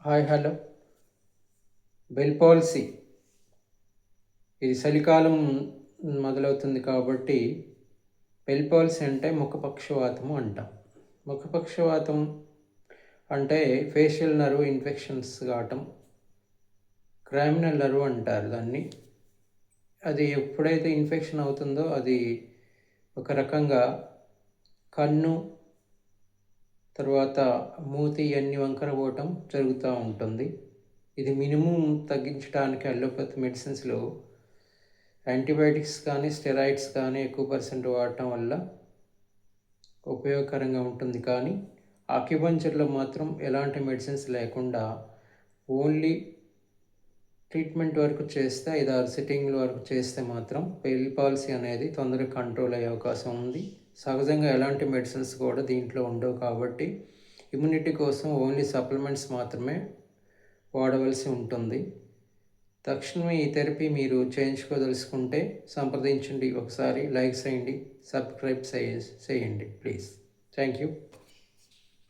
Hi hello. Bell policy ఇది చలికాలం మొదలవుతుంది కాబట్టి బెల్ పాలసీ అంటే ముఖపక్షవాతము అంటాం. ముఖపక్షవాతం అంటే ఫేషియల్ నర్వ్ ఇన్ఫెక్షన్స్ కావటం, క్రామినల్ నర్వ్ అంటారు దాన్ని. అది ఎప్పుడైతే ఇన్ఫెక్షన్ అవుతుందో అది ఒక రకంగా కన్ను, తర్వాత మూతి ఇవన్నీ వంకర పోవటం జరుగుతూ ఉంటుంది. ఇది మినిమం తగ్గించడానికి అలోపతి మెడిసిన్స్లో యాంటీబయాటిక్స్ కానీ స్టెరాయిడ్స్ కానీ ఎక్కువ పర్సెంట్ వాడటం వల్ల ఉపయోగకరంగా ఉంటుంది. కానీ ఆక్యుపంచర్లో మాత్రం ఎలాంటి మెడిసిన్స్ లేకుండా ఓన్లీ ట్రీట్మెంట్ వరకు చేస్తే 5-6 సిట్టింగ్ల వరకు చేస్తే మాత్రం బెల్ పాలసీ అనేది తొందరగా కంట్రోల్ అయ్యే అవకాశం ఉంది. సహజంగా ఎలాంటి మెడిసిన్స్ కూడా దీంట్లో ఉండవు కాబట్టి ఇమ్యూనిటీ కోసం ఓన్లీ సప్లిమెంట్స్ మాత్రమే వాడవలసి ఉంటుంది. తక్షణమే ఈ థెరపీ మీరు చేయించుకోదలుచుకుంటే సంప్రదించండి. ఒకసారి లైక్ చేయండి, సబ్స్క్రైబ్ చేయండి ప్లీజ్. Thank you.